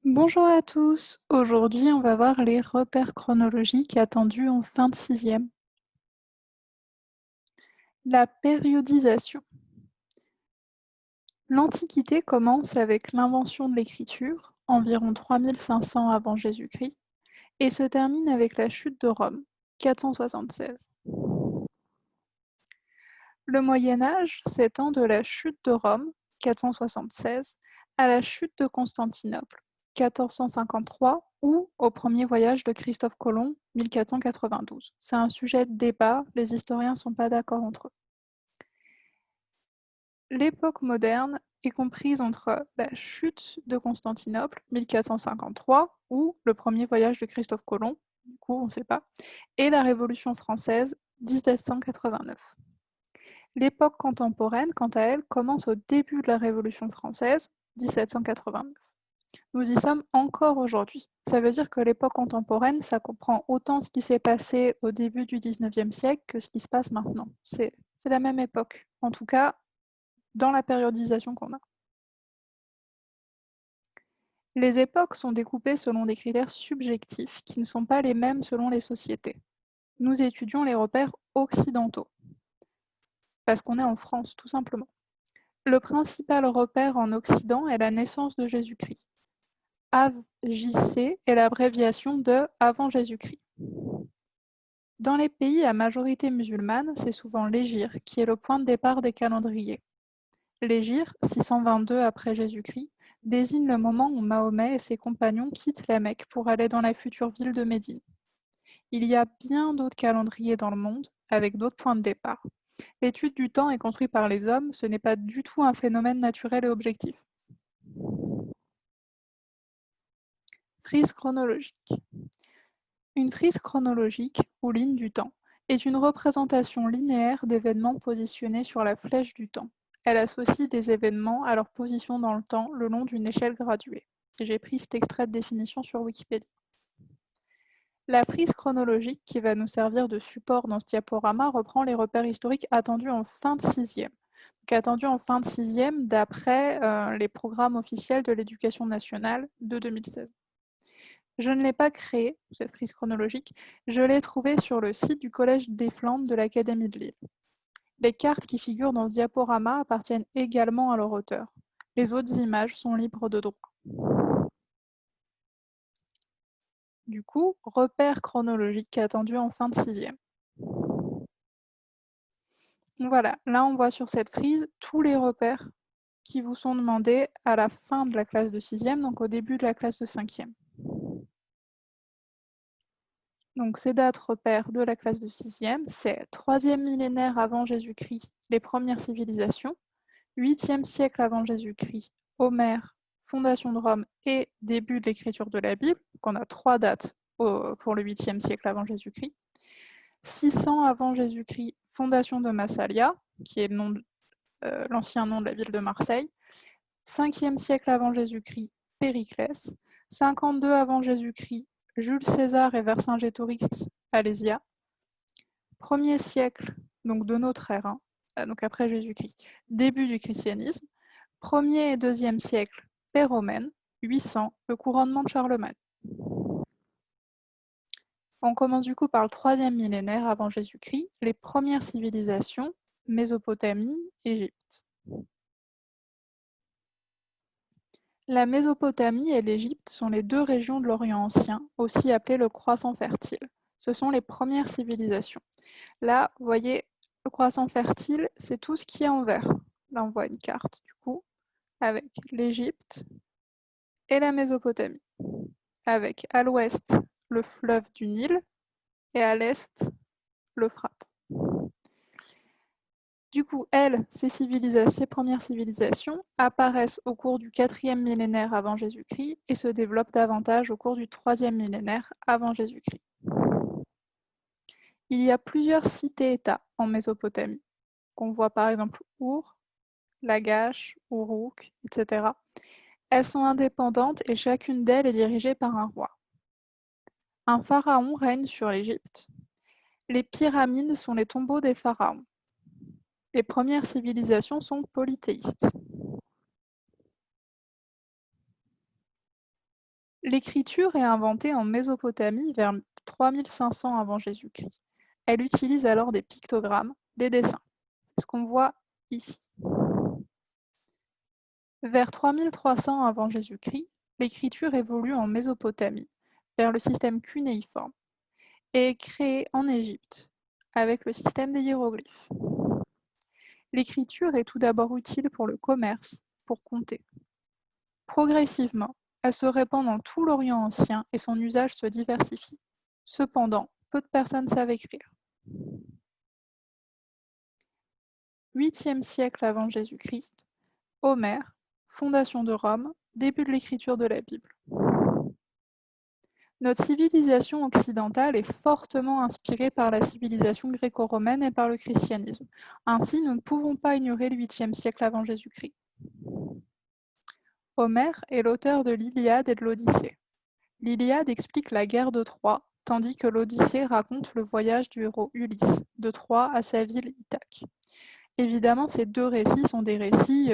Bonjour à tous, aujourd'hui on va voir les repères chronologiques attendus en fin de sixième. La périodisation. L'Antiquité commence avec l'invention de l'écriture, environ 3500 avant Jésus-Christ, et se termine avec la chute de Rome, 476. Le Moyen Âge s'étend de la chute de Rome, 476, à la chute de Constantinople, 1453, ou au premier voyage de Christophe Colomb, 1492. C'est un sujet de débat, les historiens ne sont pas d'accord entre eux. L'époque moderne est comprise entre la chute de Constantinople, 1453, ou le premier voyage de Christophe Colomb, du coup on ne sait pas, et la Révolution française, 1789. L'époque contemporaine, quant à elle, commence au début de la Révolution française, 1789. Nous y sommes encore aujourd'hui. Ça veut dire que l'époque contemporaine, ça comprend autant ce qui s'est passé au début du XIXe siècle que ce qui se passe maintenant. C'est la même époque, en tout cas dans la périodisation qu'on a. Les époques sont découpées selon des critères subjectifs qui ne sont pas les mêmes selon les sociétés. Nous étudions les repères occidentaux, parce qu'on est en France, tout simplement. Le principal repère en Occident est la naissance de Jésus-Christ. AVJC est l'abréviation de avant Jésus-Christ. Dans les pays à majorité musulmane, c'est souvent l'hégire qui est le point de départ des calendriers. L'hégire, 622 après Jésus-Christ, désigne le moment où Mahomet et ses compagnons quittent la Mecque pour aller dans la future ville de Médine. Il y a bien d'autres calendriers dans le monde, avec d'autres points de départ. L'étude du temps est construite par les hommes, ce n'est pas du tout un phénomène naturel et objectif. Frise chronologique. Une frise chronologique, ou ligne du temps, est une représentation linéaire d'événements positionnés sur la flèche du temps. Elle associe des événements à leur position dans le temps le long d'une échelle graduée. J'ai pris cet extrait de définition sur Wikipédia. La frise chronologique, qui va nous servir de support dans ce diaporama, reprend les repères historiques attendus en fin de sixième. Donc attendus en fin de sixième d'après les programmes officiels de l'éducation nationale de 2016. Je ne l'ai pas créée, cette frise chronologique, je l'ai trouvée sur le site du Collège des Flandres de l'Académie de Lille. Les cartes qui figurent dans ce diaporama appartiennent également à leur auteur. Les autres images sont libres de droit. Du coup, repère chronologique attendu en fin de sixième. Voilà, là on voit sur cette frise tous les repères qui vous sont demandés à la fin de la classe de sixième, donc au début de la classe de cinquième. Donc ces dates repères de la classe de sixième, c'est 3e millénaire avant Jésus-Christ, les premières civilisations, 8e siècle avant Jésus-Christ, Homère, fondation de Rome et début de l'écriture de la Bible. Donc on a 3 dates pour le 8e siècle avant Jésus-Christ. 600 avant Jésus-Christ, fondation de Massalia, qui est l'ancien nom de la ville de Marseille. 5e siècle avant Jésus-Christ, Périclès. 52 avant Jésus-Christ, Jules César et Vercingétorix, Alésia. 1er siècle, donc de notre ère, donc après Jésus-Christ, début du christianisme. 1er et 2e siècle, paix romaine. 800, le couronnement de Charlemagne. On commence du coup par le 3e millénaire avant Jésus-Christ, les premières civilisations, Mésopotamie, Égypte. La Mésopotamie et l'Égypte sont les deux régions de l'Orient ancien, aussi appelées le croissant fertile. Ce sont les premières civilisations. Là, vous voyez, le croissant fertile, c'est tout ce qui est en vert. Là, on voit une carte, du coup, avec l'Égypte et la Mésopotamie, avec à l'ouest le fleuve du Nil et à l'est l'Euphrate. Du coup, ces premières civilisations apparaissent au cours du 4e millénaire avant Jésus-Christ et se développent davantage au cours du 3e millénaire avant Jésus-Christ. Il y a plusieurs cités-États en Mésopotamie, qu'on voit par exemple Our, Lagash, Uruk, etc. Elles sont indépendantes et chacune d'elles est dirigée par un roi. Un pharaon règne sur l'Égypte. Les pyramides sont les tombeaux des pharaons. Les premières civilisations sont polythéistes. L'écriture est inventée en Mésopotamie vers 3500 avant Jésus-Christ. Elle utilise alors des pictogrammes, des dessins. C'est ce qu'on voit ici. Vers 3300 avant Jésus-Christ, l'écriture évolue en Mésopotamie, vers le système cunéiforme, et est créée en Égypte, avec le système des hiéroglyphes. L'écriture est tout d'abord utile pour le commerce, pour compter. Progressivement, elle se répand dans tout l'Orient ancien et son usage se diversifie. Cependant, peu de personnes savent écrire. 8e siècle avant Jésus-Christ, Homère, fondation de Rome, début de l'écriture de la Bible. Notre civilisation occidentale est fortement inspirée par la civilisation gréco-romaine et par le christianisme. Ainsi, nous ne pouvons pas ignorer le 8e siècle avant Jésus-Christ. Homère est l'auteur de l'Iliade et de l'Odyssée. L'Iliade explique la guerre de Troie, tandis que l'Odyssée raconte le voyage du héros Ulysse, de Troie à sa ville Ithaque. Évidemment, ces deux récits sont des récits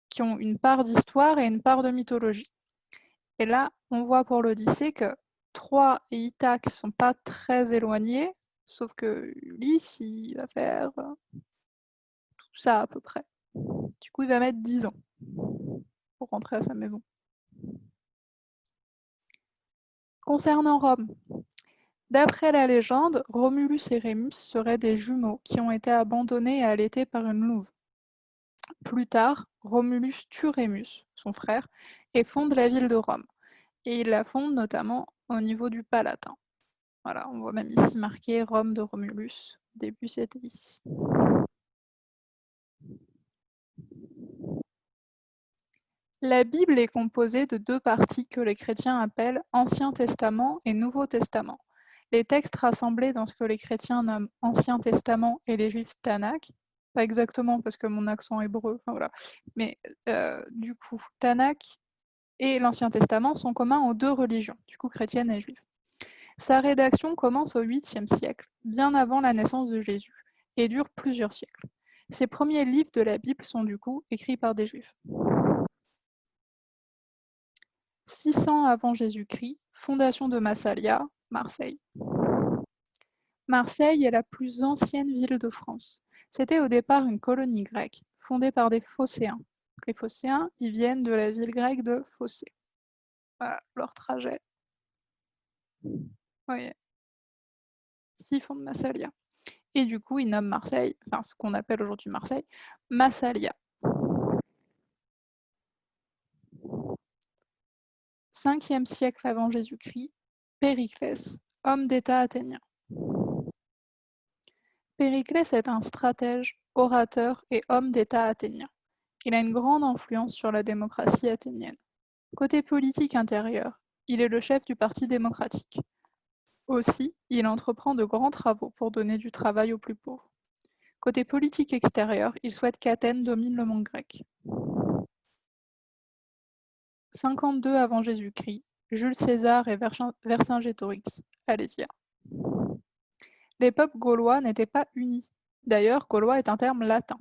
qui ont une part d'histoire et une part de mythologie. Et là, on voit pour l'Odyssée que Troie et Ithaque ne sont pas très éloignés, sauf que Ulysse, il va faire tout ça à peu près. Du coup, il va mettre 10 ans pour rentrer à sa maison. Concernant Rome, d'après la légende, Romulus et Rémus seraient des jumeaux qui ont été abandonnés et allaités par une louve. Plus tard, Romulus tue Rémus, son frère, et fonde la ville de Rome. Et il la fonde notamment au niveau du Palatin. Voilà, on voit même ici marqué Rome de Romulus. Au début, c'était ici. La Bible est composée de deux parties que les chrétiens appellent Ancien Testament et Nouveau Testament. Les textes rassemblés dans ce que les chrétiens nomment Ancien Testament et les juifs Tanakh, pas exactement parce que mon accent est hébreu, enfin voilà, mais du coup, Tanakh et l'Ancien Testament sont communs aux deux religions, du coup chrétienne et juive. Sa rédaction commence au 8e siècle, bien avant la naissance de Jésus, et dure plusieurs siècles. Ces premiers livres de la Bible sont du coup écrits par des juifs. 600 avant Jésus-Christ, fondation de Massalia, Marseille. Marseille est la plus ancienne ville de France. C'était au départ une colonie grecque, fondée par des Phocéens. Les Phocéens, ils viennent de la ville grecque de Phocée. Voilà leur trajet. Vous voyez, ici ils fondent Massalia. Et du coup, ils nomment Marseille, enfin ce qu'on appelle aujourd'hui Marseille, Massalia. 5e siècle avant Jésus-Christ, Périclès, homme d'État athénien. Périclès est un stratège, orateur et homme d'État athénien. Il a une grande influence sur la démocratie athénienne. Côté politique intérieur, il est le chef du Parti démocratique. Aussi, il entreprend de grands travaux pour donner du travail aux plus pauvres. Côté politique extérieur, il souhaite qu'Athènes domine le monde grec. 52 avant Jésus-Christ, Jules César et Vercingétorix, Alésia. Les peuples gaulois n'étaient pas unis. D'ailleurs, gaulois est un terme latin.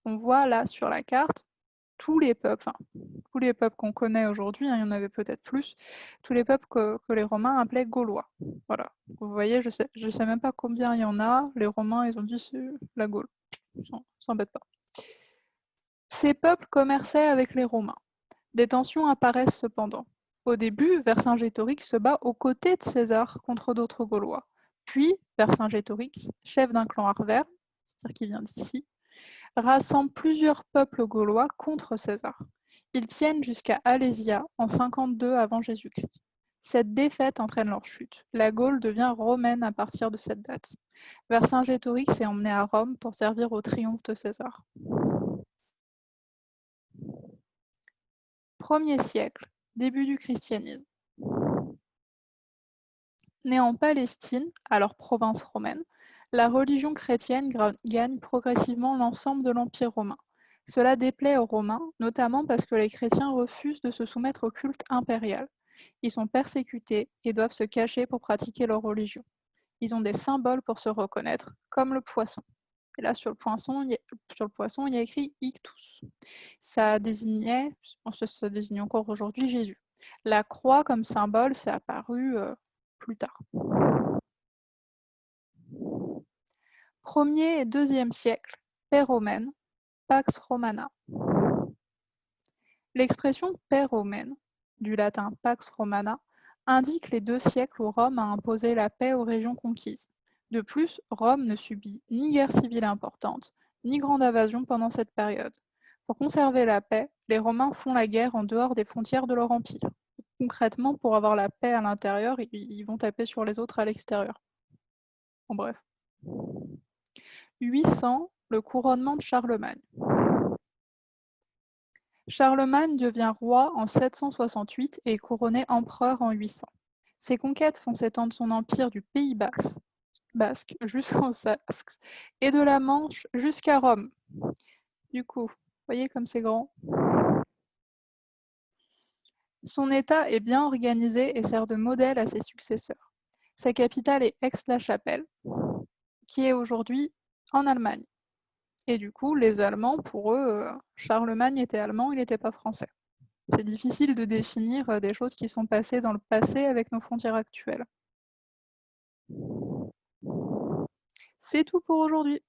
On voit là sur la carte tous les peuples qu'on connaît aujourd'hui, il y en avait peut-être plus, tous les peuples que les Romains appelaient gaulois. Voilà. Vous voyez, je sais même pas combien il y en a. Les Romains, ils ont dit c'est la Gaule. Ils s'embêtent pas. Ces peuples commerçaient avec les Romains. Des tensions apparaissent cependant. Au début, Vercingétorix se bat aux côtés de César contre d'autres Gaulois. Puis, Vercingétorix, chef d'un clan arverne, c'est-à-dire qui vient d'ici, rassemble plusieurs peuples gaulois contre César. Ils tiennent jusqu'à Alésia en 52 avant Jésus-Christ. Cette défaite entraîne leur chute. La Gaule devient romaine à partir de cette date. Vercingétorix est emmené à Rome pour servir au triomphe de César. 1er siècle, début du christianisme. Née en Palestine, alors province romaine, la religion chrétienne gagne progressivement l'ensemble de l'Empire romain. Cela déplaît aux Romains, notamment parce que les chrétiens refusent de se soumettre au culte impérial. Ils sont persécutés et doivent se cacher pour pratiquer leur religion. Ils ont des symboles pour se reconnaître, comme le poisson. Et là, sur le poisson, il y a écrit Ictus. Ça désignait encore aujourd'hui Jésus. La croix comme symbole, c'est apparu plus tard. 1er et 2e siècle, paix romaine, Pax Romana. L'expression paix romaine, du latin Pax Romana, indique les 2 siècles où Rome a imposé la paix aux régions conquises. De plus, Rome ne subit ni guerre civile importante, ni grande invasion pendant cette période. Pour conserver la paix, les Romains font la guerre en dehors des frontières de leur empire. Concrètement, pour avoir la paix à l'intérieur, ils vont taper sur les autres à l'extérieur. En bref. 800, le couronnement de Charlemagne. Charlemagne devient roi en 768 et est couronné empereur en 800. Ses conquêtes font s'étendre son empire du Pays basque jusqu'au Saxe et de la Manche jusqu'à Rome. Du coup, voyez comme c'est grand. Son État est bien organisé et sert de modèle à ses successeurs. Sa capitale est Aix-la-Chapelle, qui est aujourd'hui en Allemagne. Et du coup, les Allemands, pour eux, Charlemagne était allemand, il n'était pas français. C'est difficile de définir des choses qui sont passées dans le passé avec nos frontières actuelles. C'est tout pour aujourd'hui.